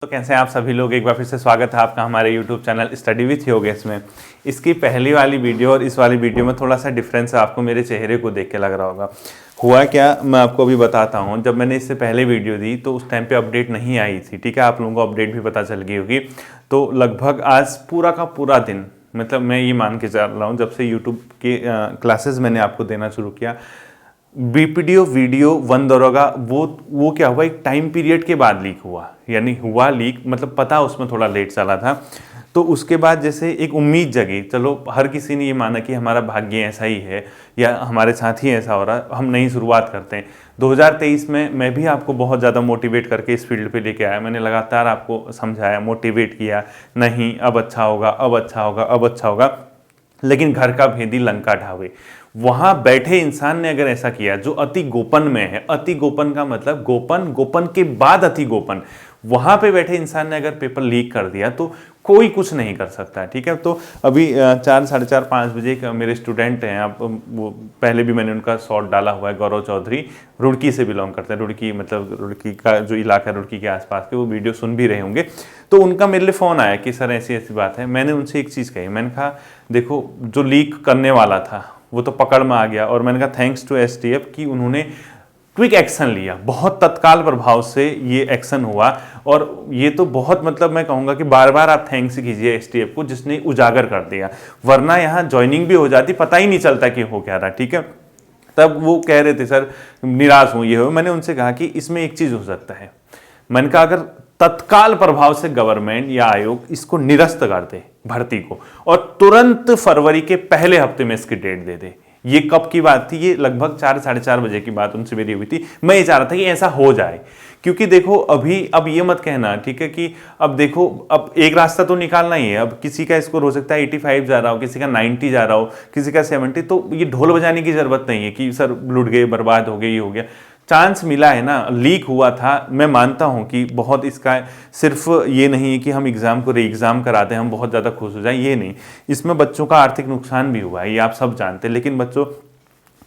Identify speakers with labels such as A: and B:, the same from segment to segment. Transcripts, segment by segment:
A: तो कैसे हैं आप सभी लोग। एक बार फिर से स्वागत है आपका हमारे YouTube channel study with Yogesh में। इसकी पहली वाली वीडियो और इस वाली वीडियो में थोड़ा सा डिफरेंस है, आपको मेरे चेहरे को देख के लग रहा होगा। हुआ क्या, मैं आपको अभी बताता हूँ। जब मैंने इससे पहले वीडियो दी तो उस टाइम पे अपडेट नहीं आई थी, ठीक है। आप लोगों को अपडेट भी पता चल गई होगी। तो लगभग आज पूरा का पूरा दिन, मतलब मैं ये मान के चल रहा हूँ जब से यूट्यूब के क्लासेस मैंने आपको देना शुरू किया, बीपीडीओ वीडियो 1 दरोगा वो क्या हुआ, एक टाइम पीरियड के बाद लीक हुआ। यानी हुआ लीक, मतलब पता उसमें थोड़ा लेट चला था। तो उसके बाद जैसे एक उम्मीद जगी, चलो हर किसी ने ये माना कि हमारा भाग्य ऐसा ही है या हमारे साथ ही ऐसा हो रहा है, हम नई शुरुआत करते हैं। 2023 में मैं भी आपको बहुत ज़्यादा मोटिवेट करके इस फील्ड पे लेके आया। मैंने लगातार आपको समझाया, मोटिवेट किया, नहीं अब अच्छा होगा, अब अच्छा होगा, अब अच्छा होगा। लेकिन घर का भेदी लंका ढावे, वहां बैठे इंसान ने अगर ऐसा किया जो अति गोपन में है, अति गोपन का मतलब गोपन, गोपन के बाद अति गोपन, वहां पे बैठे इंसान ने अगर पेपर लीक कर दिया तो कोई कुछ नहीं कर सकता, ठीक है। तो अभी 4, साढ़े 4, 5 बजे का मेरे स्टूडेंट हैं, आप वो पहले भी मैंने उनका शॉर्ट डाला हुआ है, गौरव चौधरी, रुड़की से बिलोंग करते हैं। रुड़की मतलब रुड़की का जो इलाका है, रुड़की के आसपास के, वो वीडियो सुन भी रहे होंगे। तो उनका मेरे लिए फ़ोन आया कि सर ऐसी ऐसी बात है। मैंने उनसे एक चीज़ कही, मैंने कहा देखो जो लीक करने वाला था वो तो पकड़ में आ गया, और मैंने कहा थैंक्स टू एसटीएफ कि उन्होंने क्विक एक्शन लिया, बहुत तत्काल प्रभाव से ये एक्शन हुआ। और ये तो बहुत, मतलब मैं कहूँगा कि बार बार आप थैंक्स कीजिए एसटीएफ को जिसने उजागर कर दिया, वरना यहाँ ज्वाइनिंग भी हो जाती, पता ही नहीं चलता कि हो क्या रहा, ठीक है। तब वो कह रहे थे सर निराश हूँ, ये हो। मैंने उनसे कहा कि इसमें एक चीज़ हो सकता है। मैंने कहा अगर तत्काल प्रभाव से गवर्नमेंट या आयोग इसको निरस्त कर दे भर्ती को, और तुरंत फरवरी के पहले हफ्ते में इसकी डेट दे दे। ये कब की बात थी, ये लगभग 4, साढ़े 4 बजे की बात उनसे मेरी हुई थी। मैं ये चाह रहा था कि ऐसा हो जाए, क्योंकि देखो अभी अब ये मत कहना, ठीक है, कि अब देखो अब एक रास्ता तो निकालना ही है। अब किसी का स्कोर हो सकता है 85 जा रहा हो, किसी का 90 जा रहा हो, किसी का 70। तो ये ढोल बजाने की जरूरत नहीं है कि सर लुट गए, बर्बाद हो गए, ये हो गया। चांस मिला है ना, लीक हुआ था। मैं मानता हूं कि बहुत इसका सिर्फ ये नहीं है कि हम एग्जाम को री एग्जाम कराते हैं, हम बहुत ज़्यादा खुश हो जाएं, ये नहीं। इसमें बच्चों का आर्थिक नुकसान भी हुआ है, ये आप सब जानते हैं। लेकिन बच्चों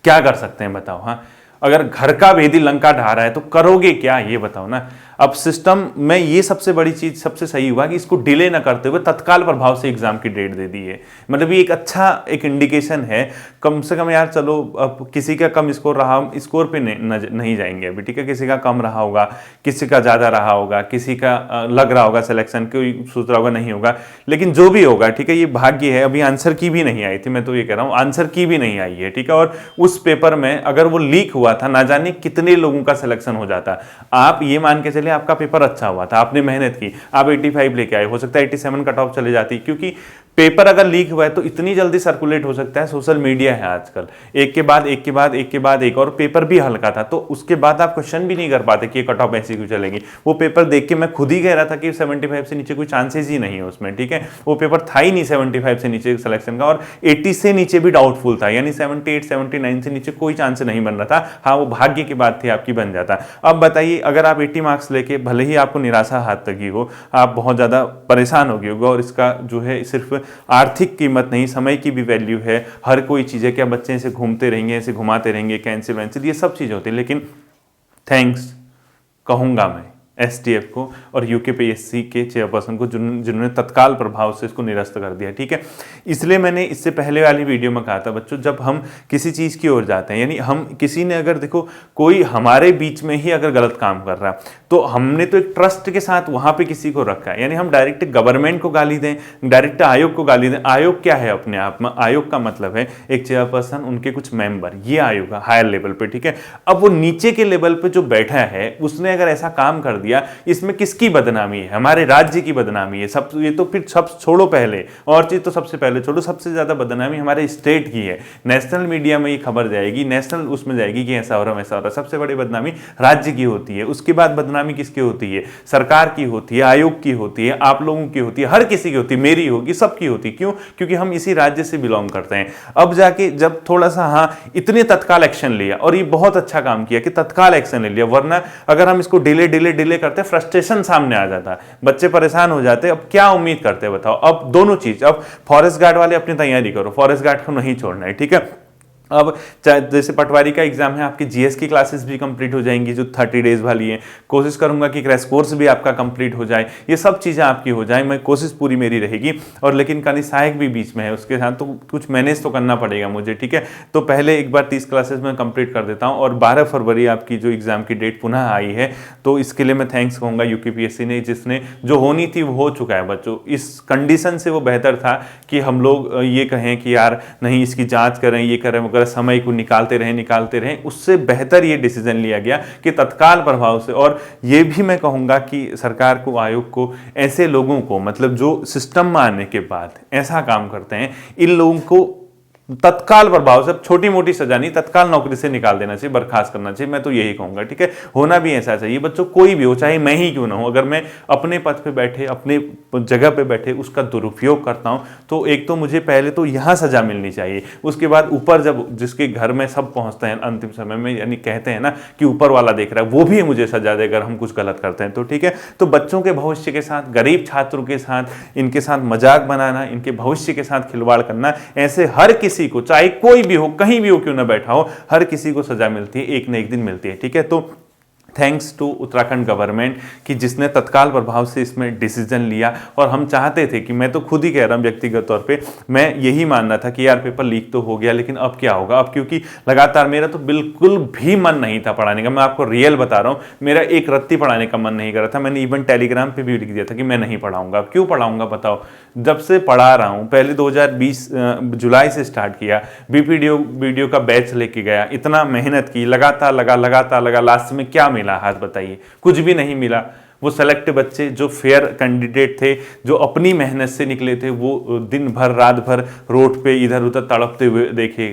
A: क्या कर सकते हैं बताओ। हाँ, अगर घर का भेदी लंका ढा रहा है तो करोगे क्या, ये बताओ ना। अब सिस्टम में ये सबसे बड़ी चीज, सबसे सही हुआ कि इसको डिले ना करते हुए तत्काल प्रभाव से एग्जाम की डेट दे दी है। मतलब ये एक अच्छा एक इंडिकेशन है, कम से कम यार। चलो अब किसी का कम स्कोर रहा, स्कोर पे नहीं जाएंगे अभी, ठीक है। किसी का कम रहा होगा, किसी का ज्यादा रहा होगा, किसी का लग रहा होगा सिलेक्शन, कोई सोच रहा होगा नहीं होगा, लेकिन जो भी होगा, ठीक है, ये भाग्य है। अभी आंसर की भी नहीं आई थी, मैं तो ये कह रहा हूँ आंसर की भी नहीं आई है, ठीक है। और उस पेपर में अगर वो लीक हुआ था, ना जाने कितने लोगों का सिलेक्शन हो जाता। आप ये मान के चलिए आपका पेपर अच्छा हुआ था, आपने मेहनत की, आप 85 लेके आए, हो सकता है 87 कट ऑफ चले जाती, क्योंकि पेपर अगर लीक हुआ है तो इतनी जल्दी सर्कुलेट हो सकता है। सोशल मीडिया है आजकल, एक के बाद एक के बाद एक के बाद एक, और पेपर भी हल्का था, तो उसके बाद आप क्वेश्चन भी नहीं कर पाते कि कट ऑफ ऐसी क्यों चलेगी। वो पेपर देख के मैं खुद ही कह रहा था कि 75 से नीचे कोई चांसेस ही नहीं है उसमें, ठीक है। वो पेपर था ही नहीं 75 से नीचे सिलेक्शन का, और 80 से नीचे भी डाउटफुल था, यानी 78, 79 से नीचे कोई चांस नहीं बन रहा था। हाँ, वो भाग्य की बात थी आपकी, बन जाता। अब बताइए, अगर आप 80 मार्क्स लेके भले ही आपको निराशा हाथ लगी हो, आप बहुत ज़्यादा परेशान हो गए होगे, और इसका जो है सिर्फ आर्थिक कीमत नहीं, समय की भी वैल्यू है। हर कोई चीज़ है, क्या बच्चे ऐसे घूमते रहेंगे, ऐसे घुमाते रहेंगे, कैंसिल वैंसिल, ये सब चीज़ें होती है। लेकिन थैंक्स कहूँगा मैं एसटीएफ को और यूकेपीएससी के चेयरपर्सन को, जिन्होंने तत्काल प्रभाव से इसको निरस्त कर दिया, ठीक है। इसलिए मैंने इससे पहले वाली वीडियो में कहा था बच्चों, जब हम किसी चीज़ की ओर जाते हैं, यानी हम किसी ने अगर देखो कोई हमारे बीच में ही अगर गलत काम कर रहा है, तो हमने तो एक ट्रस्ट के साथ वहाँ पे किसी को रखा है। यानी हम डायरेक्ट गवर्नमेंट को गाली दें, डायरेक्ट आयोग को गाली दें। आयोग क्या है अपने आप में, आयोग का मतलब है एक चेयरपर्सन, उनके कुछ मेंबर, ये आयोग है हायर लेवल पे, ठीक है। अब वो नीचे के लेवल पे जो बैठा है, उसने अगर ऐसा काम कर दिया, इसमें किसकी बदनामी है, हमारे राज्य की बदनामी है। सब ये तो फिर सब छोड़ो, पहले और चीज तो सबसे पहले छोड़ो, सबसे ज्यादा बदनामी हमारे स्टेट की है। नेशनल मीडिया में ये खबर जाएगी, नेशनल उसमें जाएगी कि ऐसा हो रहा, वैसा हो रहा। सबसे बड़ी बदनामी राज्य की होती है। उसके बाद बदनामी किसकी होती है, सरकार की होती है, आयोग की होती है, आप लोगों की होती है, हर किसी की होती है, मेरी होगी, सबकी होती है। क्यों? क्योंकि हम इसी राज्य से बिलोंग करते हैं। अब जाके जब थोड़ा सा, हाँ, इतने तत्काल एक्शन लिया, और ये बहुत अच्छा काम किया कि तत्काल एक्शन ले लिया, वरना अगर हम इसको डिले डिले डिले करते, फ्रस्ट्रेशन सामने आ जाता, बच्चे परेशान हो जाते। अब क्या उम्मीद करते बताओ। अब दोनों चीज, अब फॉरेस्ट गार्ड वाले अपनी तैयारी करो, फॉरेस्ट गार्ड को नहीं छोड़ना है, ठीक है। अब जैसे पटवारी का एग्जाम है, आपकी जीएस की क्लासेस भी कंप्लीट हो जाएंगी जो 30 डेज वाली है। कोशिश करूंगा कि क्रैश कोर्स भी आपका कंप्लीट हो जाए, ये सब चीज़ें आपकी हो जाए, मैं कोशिश पूरी मेरी रहेगी। और लेकिन कहीं सहायक भी बीच में है, उसके साथ तो कुछ मैनेज तो करना पड़ेगा मुझे, ठीक है। तो पहले एक बार 30 क्लासेस में कंप्लीट कर देता हूँ, और 12 फरवरी आपकी जो एग्जाम की डेट पुनः आई है, तो इसके लिए मैं थैंक्स कहूँगा यूपीपीएससी ने, जिसने जो होनी थी वो हो चुका है बच्चों। इस कंडीशन से वो बेहतर था कि हम लोग ये कहें कि यार नहीं इसकी जाँच करें, ये करें, मगर समय को निकालते रहें, उससे बेहतर ये डिसीजन लिया गया कि तत्काल प्रभाव से। और ये भी मैं कहूंगा कि सरकार को, आयोग को, ऐसे लोगों को, मतलब जो सिस्टम में आने के बाद ऐसा काम करते हैं, इन लोगों को तत्काल प्रभाव से, छोटी मोटी सजा नहीं, तत्काल नौकरी से निकाल देना चाहिए, बर्खास्त करना चाहिए, मैं तो यही कहूंगा, ठीक है। होना भी ऐसा चाहिए बच्चों, कोई भी हो, चाहे मैं ही क्यों ना हूं, अगर मैं अपने पद पे बैठे, अपने जगह पे बैठे उसका दुरुपयोग करता हूं, तो एक तो मुझे पहले तो यहां सजा मिलनी चाहिए, उसके बाद ऊपर जब जिसके घर में सब पहुंचते हैं अंतिम समय में, यानी कहते हैं ना कि ऊपर वाला देख रहा है, वो भी मुझे सजा दे अगर हम कुछ गलत करते हैं तो, ठीक है। तो बच्चों के भविष्य के साथ, गरीब छात्रों के साथ, इनके साथ मजाक बनाना, इनके भविष्य के साथ खिलवाड़ करना, ऐसे हर किसी को, चाहे कोई भी हो, कहीं भी हो, क्यों ना बैठा हो, हर किसी को सजा मिलती है, एक न एक दिन मिलती है, ठीक है। तो थैंक्स टू उत्तराखंड गवर्नमेंट कि जिसने तत्काल प्रभाव से इसमें डिसीजन लिया। और हम चाहते थे कि, मैं तो खुद ही कह रहा हूं व्यक्तिगत तौर पे, मैं यही मानना था कि यार पेपर लीक तो हो गया, लेकिन अब क्या होगा, अब क्योंकि लगातार मेरा तो बिल्कुल भी मन नहीं था पढ़ाने का, मैं आपको रियल बता रहा हूं, मेरा एक रत्ती पढ़ाने का मन नहीं कर रहा था। मैंने इवन टेलीग्राम पे भी लिख दिया था कि मैं नहीं पढ़ाऊंगा। अब क्यों पढ़ाऊंगा बताओ, जब से पढ़ा रहा हूं, पहले 2020 जुलाई से स्टार्ट किया, बीपीडीओ वीडियो का बैच लेके गया, इतना मेहनत की, लगातार लगा, लास्ट में क्या मिला, हाथ बताइए, कुछ भी नहीं मिला। वो सेलेक्ट बच्चे जो फेयर कैंडिडेट थे, जो अपनी मेहनत से निकले थे, वो दिन भर रात भर रोड पे इधर उधर तड़पते हुए देखे,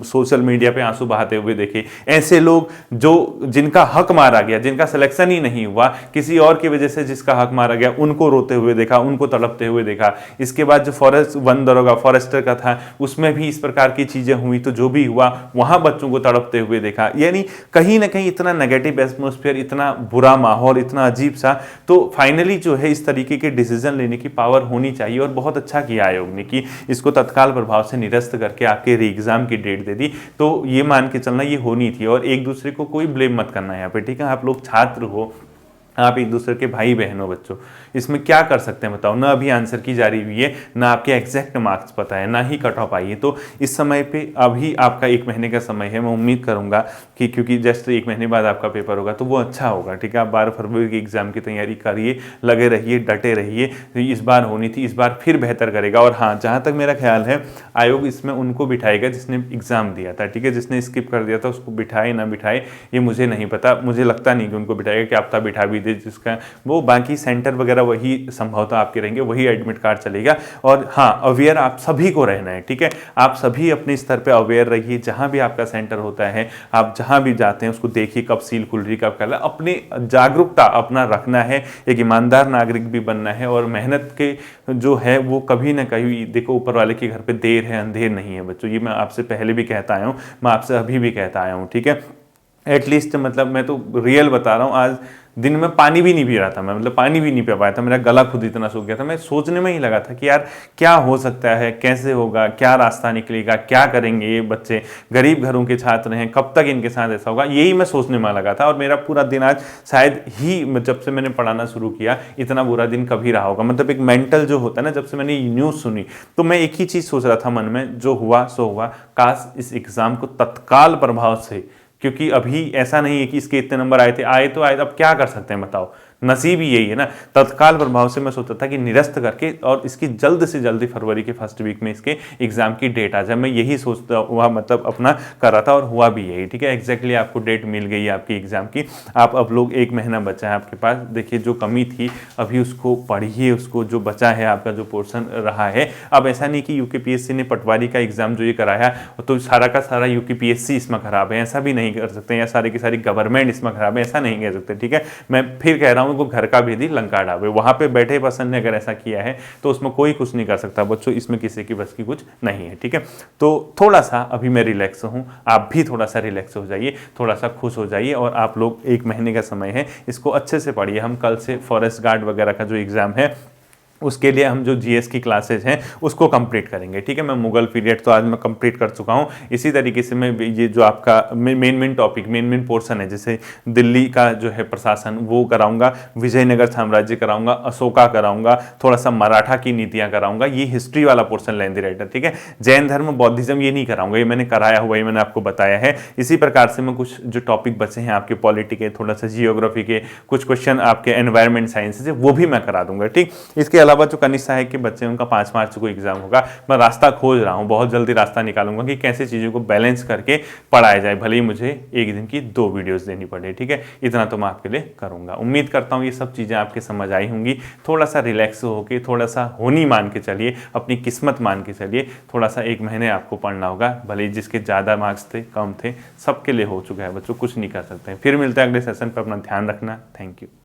A: सोशल मीडिया पे आंसू बहाते हुए देखे। ऐसे लोग जो जिनका हक मारा गया, जिनका सिलेक्शन ही नहीं हुआ किसी और की वजह से, जिसका हक मारा गया, उनको रोते हुए देखा, उनको तड़पते हुए देखा। इसके बाद जो फॉरेस्ट वन दरोगा फॉरेस्टर का था, उसमें भी इस प्रकार की चीजें हुई, तो जो भी हुआ वहां बच्चों को तड़पते हुए देखा। यानी कहीं ना कहीं इतना नेगेटिव एटमॉस्फेयर, इतना बुरा माहौल, इतना अजीब सा। तो फाइनली जो है इस तरीके के डिसीजन लेने की पावर होनी चाहिए, और बहुत अच्छा किया आयोग ने कि इसको तत्काल प्रभाव से निरस्त करके आपके री एग्जाम की डेट दे दी। तो ये मान के चलना ये होनी थी, और एक दूसरे को कोई ब्लेम मत करना यहाँ पे, ठीक है। आप लोग छात्र हो, आप एक दूसरे के भाई बहन हो बच्चों, इसमें क्या कर सकते हैं बताओ। ना अभी आंसर की जारी हुई है, ना आपके एग्जैक्ट मार्क्स पता है, ना ही कट ऑफ आई है। तो इस समय पे अभी आपका 1 महीने का समय है, मैं उम्मीद करूंगा कि, क्योंकि जस्ट 1 महीने बाद आपका पेपर होगा, तो वो अच्छा होगा, ठीक है। आप 12 फरवरी की एग्जाम की तैयारी करिए, लगे रहिए, डटे रहिए। तो इस बार होनी थी, इस बार फिर बेहतर करेगा। और हाँ, जहाँ तक मेरा ख्याल है, आयोग इसमें उनको बिठाएगा जिसने एग्जाम दिया था, ठीक है। जिसने स्किप कर दिया था उसको बिठाए ना बिठाए ये मुझे नहीं पता, मुझे लगता नहीं कि उनको बिठाएगा, कि आप बिठा भी दे जिसका वो, बाकी सेंटर वगैरह वही संभवतः आपके रहेंगे, वही एडमिट कार्ड चलेगा। और हाँ, अवेयर आप सभी को रहना है, ठीक है। आप सभी अपने स्तर पे अवेयर रहिए, जहां भी आपका सेंटर होता है, आप जहां भी जाते हैं उसको देखिए, कब सील खुल रही, कब क्या, अपनी जागरूकता अपना रखना है, एक ईमानदार नागरिक भी बनना है। और मेहनत के जो है वो कभी ना कभी, देखो ऊपर वाले के घर पे देर है अंधेर नहीं है बच्चों, ये मैं आपसे पहले भी कहता आया हूँ, मैं आपसे अभी भी कहता आया हूँ, ठीक है। एटलीस्ट मतलब मैं तो रियल बता रहा हूँ, आज दिन में पानी भी नहीं पी रहा था मैं, मतलब पानी भी नहीं पी पाया था, मेरा गला खुद इतना सूख गया था। मैं सोचने में ही लगा था कि यार क्या हो सकता है, कैसे होगा, क्या रास्ता निकलेगा, क्या करेंगे ये बच्चे, गरीब घरों के छात्र हैं, कब तक इनके साथ ऐसा होगा, यही मैं सोचने में लगा था। और मेरा पूरा दिन आज शायद ही, जब से मैंने पढ़ाना शुरू किया, इतना बुरा दिन कभी रहा होगा। मतलब एक मेंटल जो होता है ना, जब से मैंने न्यूज़ सुनी तो मैं एक ही चीज़ सोच रहा था मन में, जो हुआ सो हुआ, काश इस एग्ज़ाम को तत्काल प्रभाव से, क्योंकि अभी ऐसा नहीं है कि इसके इतने नंबर आए थे, आए तो आए, अब क्या कर सकते हैं बताओ, नसीब ही यही है ना। तत्काल प्रभाव से मैं सोचता था कि निरस्त करके, और इसकी जल्द से जल्दी फरवरी के फर्स्ट वीक में इसके एग्जाम की डेट आ जाए, मैं यही सोचता हुआ मतलब अपना कर रहा था, और हुआ भी यही, ठीक है। एग्जैक्टली आपको डेट मिल गई है आपकी एग्जाम की। आप अब लोग 1 महीना बचा है आपके पास, देखिए जो कमी थी अभी उसको पढ़िए, उसको जो बचा है आपका जो पोर्शन रहा है। अब ऐसा नहीं कि यूपीपीएससी ने पटवारी का एग्जाम जो ये कराया तो सारा का सारा यूपीपीएससी इसमें खराब है, ऐसा भी नहीं कर सकते, या सारी की सारी गवर्नमेंट इसमें खराब है, ऐसा नहीं कह सकते, ठीक है। मैं फिर कह रहा हूँ, को घर का भेदी लंका ढाबे, वहां पे बैठे पर्सन ने अगर ऐसा किया है तो उसमें कोई कुछ नहीं कर सकता बच्चों, इसमें किसी की बस की कुछ नहीं है, ठीक है। तो थोड़ा सा अभी मैं रिलैक्स हूं, आप भी थोड़ा सा रिलैक्स हो जाइए, थोड़ा सा खुश हो जाइए, और आप लोग 1 महीने का समय है, इसको अच्छे से पढ़िए। हम कल से फॉरेस्ट गार्ड वगैरह का जो एग्जाम है उसके लिए हम जो जीएस की क्लासेज हैं उसको कंप्लीट करेंगे। ठीक है, मैं मुगल पीरियड तो आज मैं कंप्लीट कर चुका हूँ। इसी तरीके से मैं ये जो आपका मेन टॉपिक मेन पोर्शन है, जैसे दिल्ली का जो है प्रशासन वो कराऊंगा, विजयनगर साम्राज्य कराऊंगा, अशोका कराऊंगा, थोड़ा सा मराठा की नीतियां कराऊंगा। ये हिस्ट्री वाला पोर्शन लेंदी रहेगा। ठीक है, जैन धर्म बौद्धिज्म ये नहीं कराऊंगा, ये मैंने कराया हुआ, ये मैंने आपको बताया है। इसी प्रकार से मैं कुछ जो टॉपिक बचे हैं आपके पॉलिटी के, थोड़ा सा जियोग्राफी के, कुछ क्वेश्चन आपके एनवायरमेंट साइंस से, वो भी मैं करा दूंगा। ठीक, इसके अलावा जो कनिष्ठ है कि बच्चे उनका 5 मार्च को एग्जाम होगा, मैं रास्ता खोज रहा हूँ, बहुत जल्दी रास्ता निकालूंगा कि कैसे चीज़ों को बैलेंस करके पढ़ाया जाए, भले ही मुझे एक दिन की 2 वीडियोस देनी पड़े। ठीक है, इतना तो मैं आपके लिए करूंगा। उम्मीद करता हूँ ये सब चीज़ें आपके समझ आई होंगी। थोड़ा सा रिलैक्स होकर, थोड़ा सा होनी मान के चलिए, अपनी किस्मत मान के चलिए। थोड़ा सा 1 महीने आपको पढ़ना होगा, भले ही जिसके ज़्यादा मार्क्स थे कम थे, सबके लिए हो चुका है बच्चों, कुछ नहीं कर सकते। फिर मिलते हैं अगले सेशन पर, अपना ध्यान रखना। Thank you.